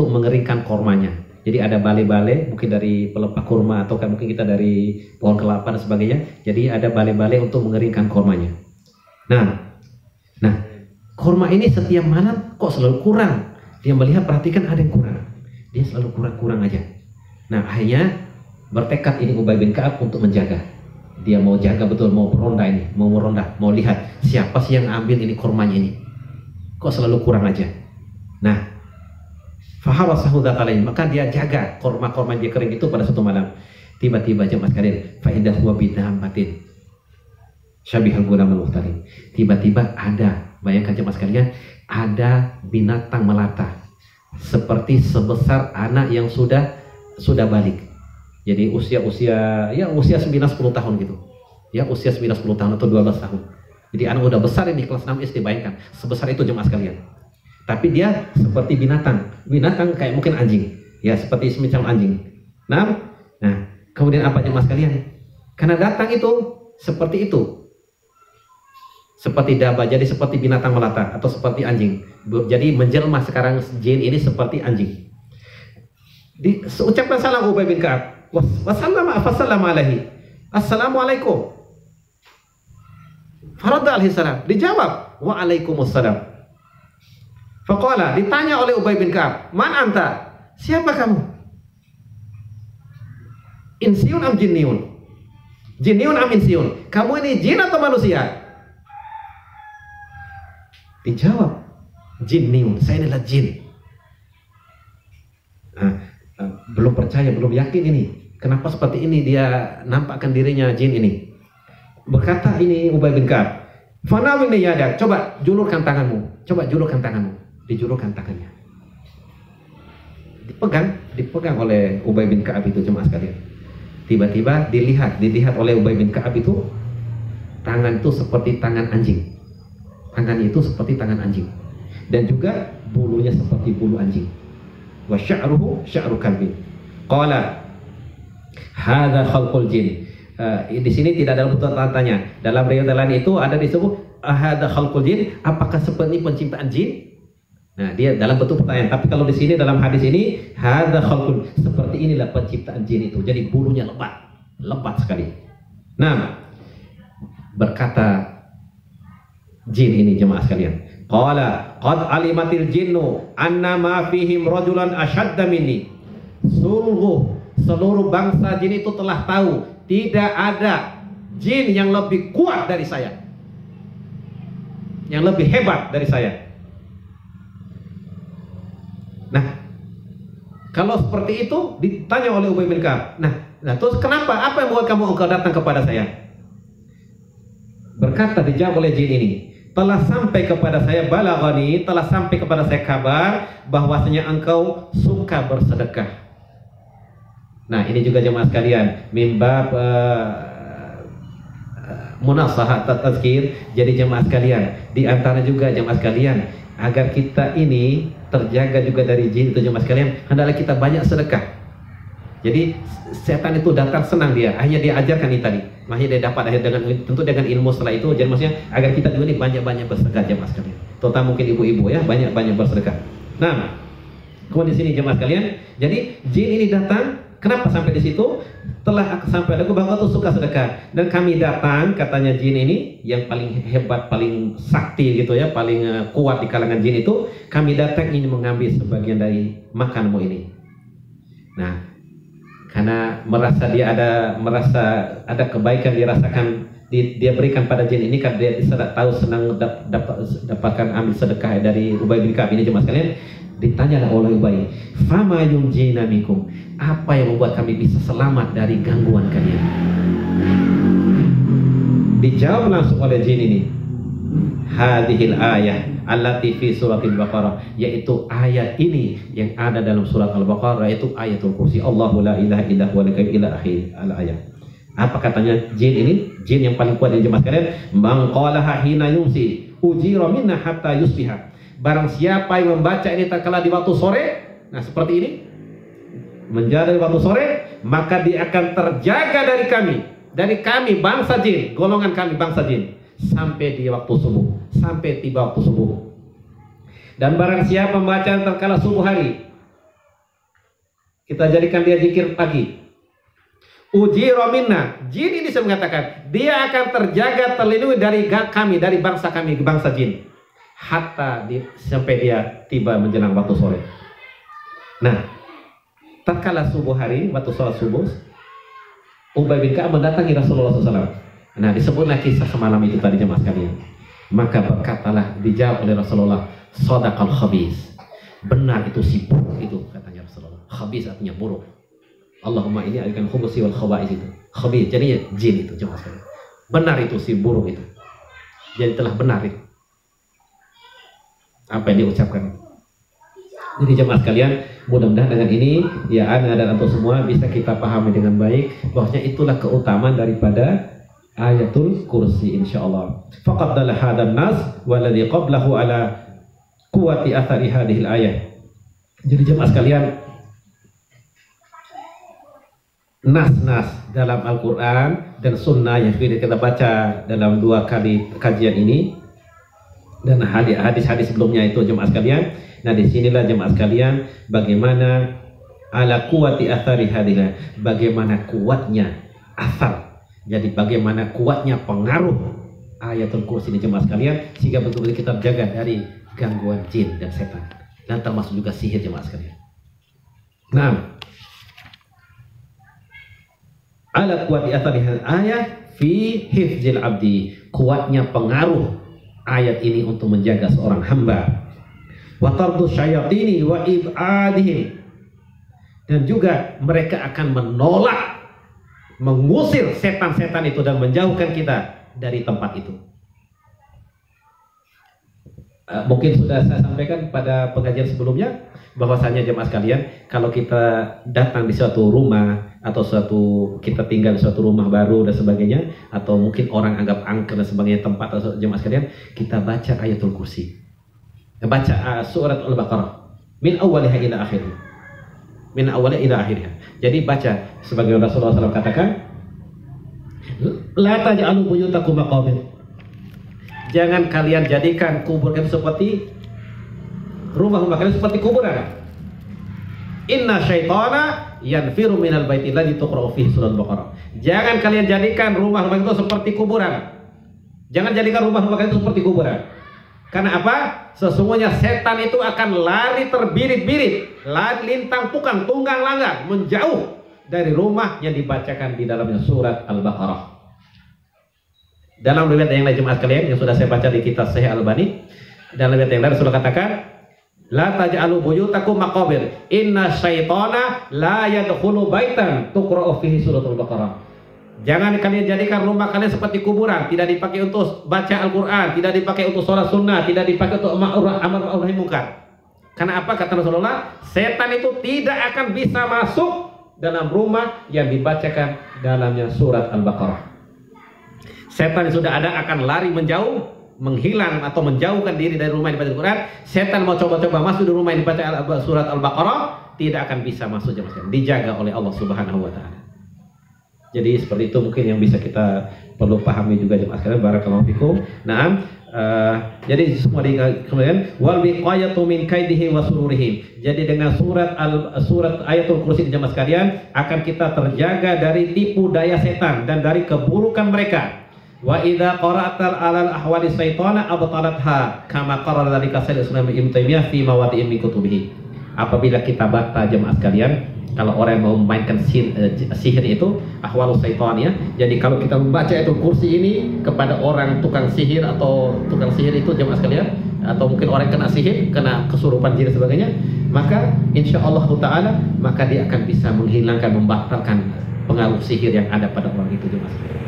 mengeringkan kormanya. Jadi ada balai-balai mungkin dari pelepah kurma atau mungkin kita dari pohon kelapa dan sebagainya. Jadi ada balai-balai untuk mengeringkan kormanya. Nah, kurma ini setiap malam kok selalu kurang. Dia melihat, perhatikan ada yang kurang. Dia selalu kurang-kurang aja. Nah, akhirnya bertekad ini Ubay bin Ka'ab untuk menjaga. Dia mau jaga betul, mau meronda ini, mau lihat siapa sih yang ambil ini kurmanya ini. Kok selalu kurang aja. Nah, fahawasahu dzatalain, maka dia jaga kurma-kurma dia kering itu pada suatu malam. Tiba-tiba jemaah sekalian, fa indah huwa bidhammatin syabihal gulamul muhtalim. Tiba-tiba ada, bayangkan jemaah sekalian, ada binatang melata seperti sebesar anak yang sudah balik. Jadi usia 9-10 tahun gitu. Ya, usia 9-10 tahun atau 12 tahun. Jadi anak udah besar ini kelas 6 SD, bayangkan. Sebesar itu jemaah sekalian. Tapi dia seperti binatang kayak mungkin anjing. Ya, seperti semacam anjing. Nah, kemudian apa jemaah sekalian? Karena datang itu seperti itu. Seperti daba, jadi seperti binatang melata atau seperti anjing. Jadi menjelma sekarang jin ini seperti anjing. Ucapkan salam Ubay bin Ka'ab. Wassalamu alaihi. Assalamualaikum. Faradda alaihi salam. Dijawab, waalaikumsalam. Faqala, ditanya oleh Ubay bin Ka'ab, "Man anta?" Siapa kamu? Insiun am jinniun? Jinniun am insiun? Kamu ini jin atau manusia? Dijawab, jinniun, saya inilah jin. Belum percaya, belum yakin ini. Kenapa seperti ini dia nampakkan dirinya jin ini? Berkata ini Ubay bin Ka'ab, "Fanawilni yadak, coba julurkan tanganmu." Coba julurkan tanganmu. Dijulurkan tangannya. Dipegang oleh Ubay bin Ka'ab itu jemaah sekalian. Tiba-tiba dilihat oleh Ubay bin Ka'ab itu tangan itu seperti tangan anjing. Tangannya itu seperti tangan anjing. Dan juga bulunya seperti bulu anjing. Wa sya'ruhu sya'ru kalbi. Qala hadza khalqul jin. Di sini tidak ada bentuk tanya. Dalam riwayat lain itu ada disebut hadza khalqul jin, apakah seperti penciptaan jin? Nah, dia dalam bentuk pertanyaan. Tapi kalau di sini dalam hadis ini hadza khalqul, seperti inilah penciptaan jin itu. Jadi bulunya lebat sekali. Nah, berkata jin ini jemaah sekalian, qala qad alimatil jinnu anna ma fihim rajulan ashadda minni. Seluruh bangsa jin itu telah tahu tidak ada jin yang lebih kuat dari saya, yang lebih hebat dari saya. Nah, kalau seperti itu ditanya oleh Ubay bin Ka'ab. Nah, terus kenapa? Apa yang membuat engkau datang kepada saya? Berkata, dijawab oleh jin ini, telah sampai kepada saya balaghani, telah sampai kepada saya kabar bahwasanya engkau suka bersedekah. Nah, ini juga jemaah sekalian, mimbab munasahat tazkir. Jadi jemaah sekalian, di antara juga jemaah sekalian, agar kita ini terjaga juga dari jin itu jemaah sekalian, hendaklah kita banyak sedekah. Jadi setan itu datang senang dia, akhirnya dia ajarkan ini tadi. Makanya dia dapat akhirnya tentu dengan ilmu setelah itu. Jadi maksudnya agar kita juga ini banyak-banyak bersedekah jemaah sekalian. Terutama mungkin ibu-ibu ya, banyak-banyak bersedekah. Nah, kemudian di sini jemaah sekalian, jadi jin ini datang, kenapa sampai di situ? Telah sampai aku bahwa tuh suka sedekah. Dan kami datang, katanya jin ini yang paling hebat, paling sakti gitu ya, paling kuat di kalangan jin itu, kami datang ini mengambil sebagian dari makanmu ini. Nah, karena merasa ada kebaikan dirasakan dia berikan pada jin ini kan dia tahu senang dapatkan ambil sedekah dari Ubay bin Ka'ab ini jemaah sekalian. Ditanyalah oleh Ubay, "Fama yunjina minkum?" Apa yang membuat kami bisa selamat dari gangguan kalian? Dijawab langsung oleh jin ini, hadhil ayah allati fi suratil Baqarah, yaitu ayat ini yang ada dalam surat Al-Baqarah, yaitu ayatul kursi, Allahu la ilaha illa huwa ila akhir al-ayat. Apa katanya jin ini? Jin yang paling kuat di jemaah sekalian, man qalaha hina yumsi ujira minna hatta yusbiha. Barang siapa yang membaca ini tatkala di waktu sore, nah seperti ini, menjaga di waktu sore, maka dia akan terjaga dari kami bangsa jin, golongan kami bangsa jin, sampai di waktu subuh, sampai tiba waktu subuh. Dan barang siapa membaca tatkala subuh hari, kita jadikan dia zikir pagi, ujira minna, jin ini saya mengatakan dia akan terjaga, terlindungi dari kami, dari bangsa kami, bangsa jin, sampai dia tiba menjelang waktu sore. Nah, tatkala subuh hari, waktu sholat subuh, Ubay bin Ka'ab mendatangi Rasulullah SAW. Nah, disebutlah kisah semalam itu tadi jemaah sekalian. Maka berkatalah, dijawab oleh Rasulullah, shadaqal khabis. Benar itu si buruk itu, katanya Rasulullah. Khabis artinya buruk. Allahumma ini akan khubusi wal khaba'is itu. Khabis, jadinya jin itu jemaah sekalian. Benar itu si buruk itu. Jadi telah benar itu apa yang diucapkan. Jadi jemaah sekalian, mudah-mudahan dengan ini ya ana dan antum semua bisa kita pahami dengan baik bahwasanya itulah keutamaan daripada ayatul kursi insyaallah. Faqad dalla hadan nas walladhi qablahu ala quwwati athari hadhil ayah. Jadi jemaah sekalian, nas-nas dalam Al-Qur'an dan sunnah yang sudah kita baca dalam 2 kali kajian ini dan hadis-hadis sebelumnya itu jemaah sekalian. Nah, disinilah jemaah sekalian bagaimana ala kuwati athari hadilah, bagaimana kuatnya asal. Jadi bagaimana kuatnya pengaruh ayatul kursi ini jemaah sekalian, sehingga betul-betul kita jaga dari gangguan jin dan setan, dan termasuk juga sihir jemaah sekalian. Nah, ala kuwati athari ayat fi hifzil abdi, kuatnya pengaruh ayat ini untuk menjaga seorang hamba, wa tardu syayatini wa ibadihim, dan juga mereka akan menolak, mengusir setan-setan itu dan menjauhkan kita dari tempat itu. Mungkin sudah saya sampaikan pada pengajian sebelumnya bahwasanya jemaah sekalian, kalau kita datang di suatu rumah atau kita tinggal di suatu rumah baru dan sebagainya, atau mungkin orang anggap angker dan sebagainya tempat, atau jemaah sekalian, kita baca ayatul kursi, baca surat Al-Baqarah min awwaliha ila akhirih, min awwaliha ila akhirih. Jadi baca sebagai Rasulullah SAW katakan, la taj'alu buyutakum maqabir. Jangan kalian jadikan kubur kalian seperti rumah-rumah kalian seperti kuburan. Inna syaitana yanfiru minal baiti alladzi tuqra'u fihi surah Al-Baqarah. Jangan kalian jadikan rumah-rumah itu seperti kuburan. Jangan jadikan rumah-rumah kalian itu seperti kuburan. Karena apa? Sesungguhnya setan itu akan lari terbirit-birit, lari lintang pukang, tunggang langgang, menjauh dari rumah yang dibacakan di dalamnya surat Al-Baqarah. Dalam riwayat yang lain jemaah sekalian yang sudah saya baca di kitab Sahih Al-Albani, dalam riwayat yang lain Rasulullah katakan, la taj'alu buyutakum maqabir, inna syaitana la yadkhulu baitan tuqra'u fihi suratul Baqarah. Jangan kalian jadikan rumah kalian seperti kuburan, tidak dipakai untuk baca Al-Qur'an, tidak dipakai untuk sholat sunnah, tidak dipakai untuk amar ma'ruf nahi munkar. Karena apa kata Rasulullah? Setan itu tidak akan bisa masuk dalam rumah yang dibacakan dalamnya surat Al-Baqarah. Setan yang sudah ada akan lari menjauh, menghilang atau menjauhkan diri dari rumah yang dibaca Al-Quran. Setan mau coba-coba masuk di rumah yang dibaca surat Al-Baqarah, tidak akan bisa masuk jemaah sekalian. Dijaga oleh Allah Subhanahu wa taala. Jadi seperti itu mungkin yang bisa kita perlu pahami juga jemaah sekalian. Barakallahu fikum. Naam. Jadi semua kemudian wal wiqayatu min kaidihi wa sururihi. Jadi dengan surat ayatul kursi jemaah sekalian akan kita terjaga dari tipu daya setan dan dari keburukan mereka. Wa idza qara'tal 'alal ahwali syaitana abtalatha kama qarara dzalika Sayyidul Islam Ibnu Taimiyah fi mawadi'in min kutubihi. Apabila kita baca jemaah sekalian Kalau orang yang mau memainkan sihir itu ahwalus syaitan ya. Jadi kalau kita membaca Ayatul Kursi ini kepada orang tukang sihir atau tukang sihir itu jemaah sekalian, atau mungkin orang kena sihir, kena kesurupan jin dan sebagainya, maka insya Allah Ta'ala maka dia akan bisa menghilangkan, membatalkan pengaruh sihir yang ada pada orang itu jemaah sekalian.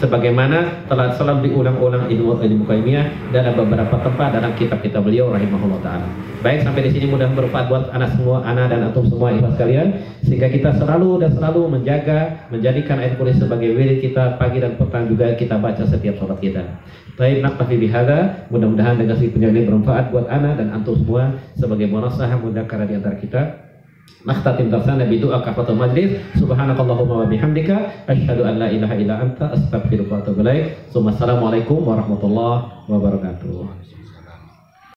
Sebagaimana telah selalu diulang-ulang Ibnu Qayyimiyah dalam beberapa tempat dalam kitab-kitab beliau rahimahullah taala. Baik, sampai di sini mudah bermanfaat buat anak semua, anak dan antum semua ikhlas sekalian, sehingga kita selalu menjaga, menjadikan ayat Kursi sebagai wirid kita pagi dan petang, juga kita baca setiap sholat kita. Baik, naktafi bihadza, mudah-mudahan dengan sedikit penjelasan bermanfaat buat anak dan antum semua sebagai munasahah mudzakarah di antara kita. Nakhtatim darsana bi doa kafatul majlis. Subhanakallahumma wa bihamdika asyhadu an la ilaha illa anta astaghfiruka wa atubu ilaik. Assalamualaikum warahmatullahi wabarakatuh.